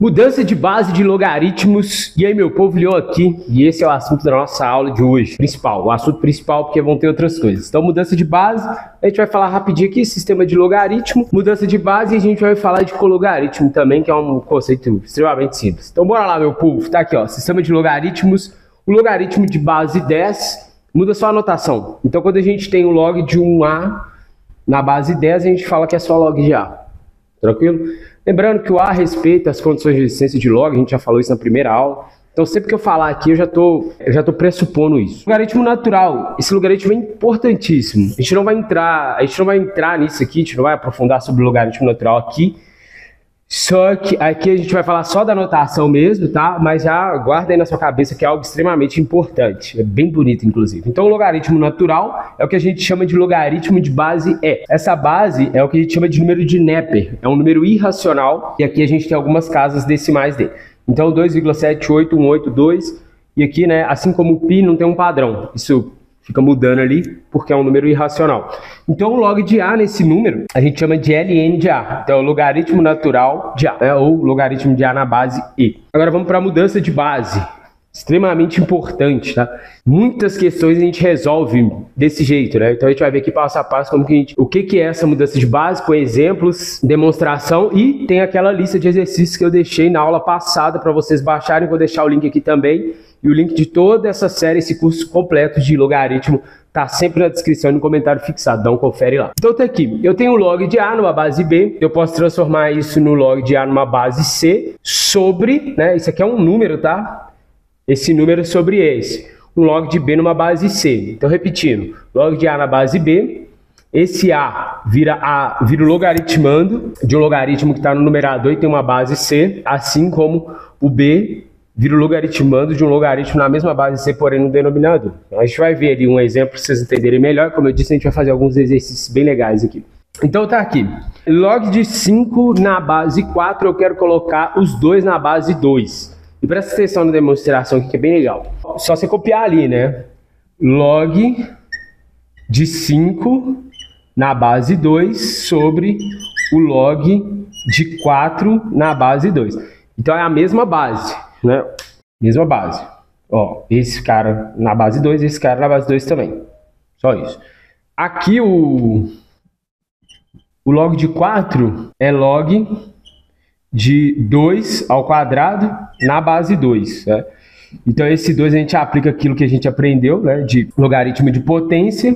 Mudança de base de logaritmos. E aí, meu povo, Leon aqui. E esse é o assunto da nossa aula de hoje. Principal. O assunto principal, porque vão ter outras coisas. Então, mudança de base. A gente vai falar rapidinho aqui, sistema de logaritmo. Mudança de base e a gente vai falar de cologaritmo também, que é um conceito extremamente simples. Então, bora lá, meu povo. Tá aqui, ó. Sistema de logaritmos. O logaritmo de base 10 muda só a notação. Então, quando a gente tem o log de 1A na base 10, a gente fala que é só log de A. Tranquilo? Lembrando que o A respeita as condições de existência de log, a gente já falou isso na primeira aula. Então, sempre que eu falar aqui, eu já tô pressupondo isso. Logaritmo natural, esse logaritmo é importantíssimo. A gente não vai entrar nisso aqui, a gente não vai aprofundar sobre o logaritmo natural aqui. Só que aqui a gente vai falar só da notação mesmo, tá? Mas já guarda aí na sua cabeça que é algo extremamente importante. É bem bonito, inclusive. Então, o logaritmo natural é o que a gente chama de logaritmo de base E. Essa base é o que a gente chama de número de Neper. É um número irracional. E aqui a gente tem algumas casas decimais dele. Então, 2,78182. E aqui, né, assim como o π não tem um padrão. Isso fica mudando ali, porque é um número irracional. Então, o log de A nesse número, a gente chama de ln de A. Então, é o logaritmo natural de A, né? Ou logaritmo de A na base E. Agora, vamos para a mudança de base. Extremamente importante, tá? Muitas questões a gente resolve desse jeito, né? Então, a gente vai ver aqui passo a passo o que é essa mudança de base, com exemplos, demonstração, e tem aquela lista de exercícios que eu deixei na aula passada para vocês baixarem. Vou deixar o link aqui também. E o link de toda essa série, esse curso completo de logaritmo, tá sempre na descrição e no comentário fixado. Então, confere lá. Então, tá aqui. Eu tenho o log de A numa base B. Eu posso transformar isso no log de A numa base C sobre, né? Isso aqui é um número, tá? Esse número sobre esse. Um log de B numa base C. Então, repetindo. Log de A na base B. Esse A vira o logaritmando de um logaritmo que está no numerador e tem uma base C. Assim como o B vira o logaritmando de um logaritmo na mesma base C, porém no denominador. Então, a gente vai ver ali um exemplo para vocês entenderem melhor. Como eu disse, a gente vai fazer alguns exercícios bem legais aqui. Então tá aqui. Log de 5 na base 4, eu quero colocar os dois na base 2. E presta atenção na demonstração aqui, que é bem legal. Só você copiar ali, né? Log de 5 na base 2 sobre o log de 4 na base 2. Então é a mesma base, né? Mesma base. Ó, esse cara na base 2, esse cara na base 2 também. Só isso. Aqui o log de 4 é log de 2 ao quadrado na base 2. Né? Então esse 2 a gente aplica aquilo que a gente aprendeu, né? De logaritmo de potência.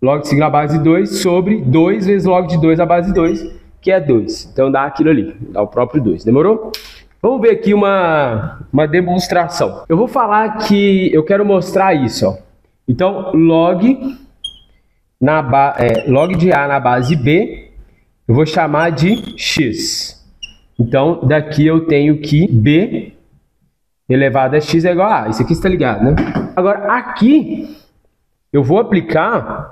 Log de 5 na base 2 sobre 2 vezes log de 2 na base 2, que é 2. Então dá aquilo ali, dá o próprio 2. Demorou? Vamos ver aqui uma demonstração. Eu vou falar que eu quero mostrar isso, ó. Então, log de A na base B, eu vou chamar de x. Então, daqui eu tenho que B elevado a x é igual a A. Isso aqui está ligado, né? Agora, aqui, eu vou aplicar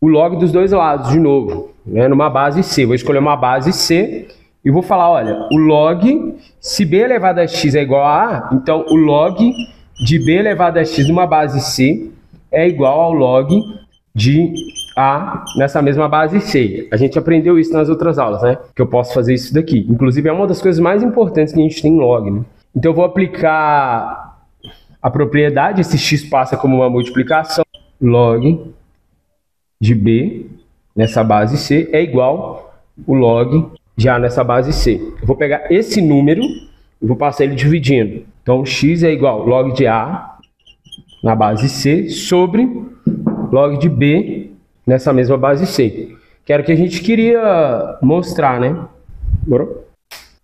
o log dos dois lados de novo, né? Numa base C. Vou escolher uma base C. E vou falar, olha, o log, se b elevado a x é igual a A, então o log de b elevado a x numa base C é igual ao log de A nessa mesma base C. A gente aprendeu isso nas outras aulas, né? Que eu posso fazer isso daqui. Inclusive, é uma das coisas mais importantes que a gente tem em log, né? Então, eu vou aplicar a propriedade, esse x passa como uma multiplicação. Log de b nessa base C é igual ao log de A nessa base C. Eu vou pegar esse número e vou passar ele dividindo. Então, x é igual ao log de A na base C sobre log de B nessa mesma base C. Que era o que a gente queria mostrar, né? Bora?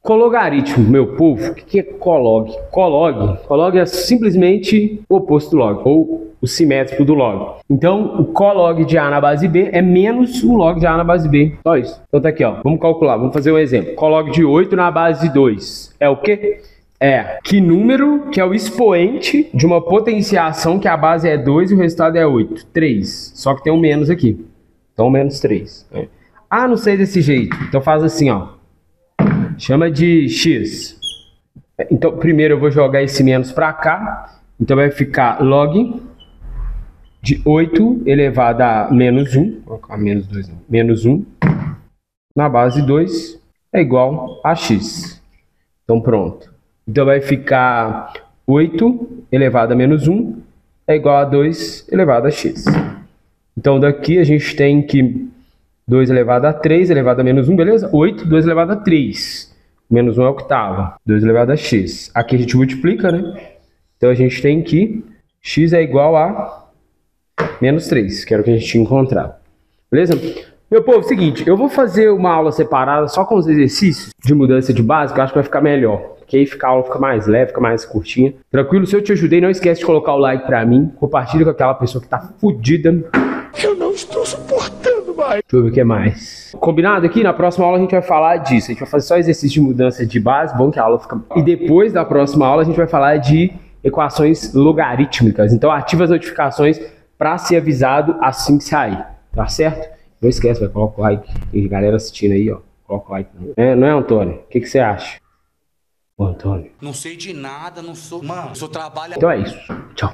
Cologaritmo, meu povo. O que é colog? Colog é simplesmente o oposto do log, ou o simétrico do log. Então, o colog de A na base B é menos o log de A na base B. Só isso. Então tá aqui, ó. Vamos calcular, vamos fazer um exemplo. Colog de 8 na base 2 é o quê? É que número que é o expoente de uma potenciação que a base é 2 e o resultado é 8? 3. Só que tem um menos aqui. Então, menos 3. Ah, não sei desse jeito. Então faz assim, ó. Chama de x. Então, primeiro eu vou jogar esse menos para cá. Então, vai ficar log de 8 elevado a menos 1. Vou colocar menos 2, não. Menos 1 na base 2 é igual a x. Então pronto. Então vai ficar 8 elevado a menos 1 é igual a 2 elevado a x. Então daqui a gente tem que 2 elevado a 3 elevado a menos 1, beleza? 8, 2 elevado a 3. Menos 1 é oitava. 2 elevado a x. Aqui a gente multiplica, né? Então a gente tem que x é igual a menos 3, que era o que a gente tinha encontrado. Beleza? Meu povo, seguinte, eu vou fazer uma aula separada só com os exercícios de mudança de base, que eu acho que vai ficar melhor. Porque aí a aula fica mais leve, fica mais curtinha. Tranquilo? Se eu te ajudei, não esquece de colocar o like pra mim. Compartilha com aquela pessoa que tá fodida. Eu não estou suportando mais. Deixa eu ver o que mais. Combinado aqui? Na próxima aula a gente vai falar disso. A gente vai fazer só exercício de mudança de base. Bom que a aula fica... E depois da próxima aula a gente vai falar de equações logarítmicas. Então ativa as notificações para ser avisado assim que sair. Tá certo? Não esquece, vai, coloca o like. Tem galera assistindo aí, ó. Coloca o like. Não é, Antônio? O que você acha? Ô, Antônio. Não sei de nada, não sou... Mano, eu sou trabalho... Então é isso. Tchau.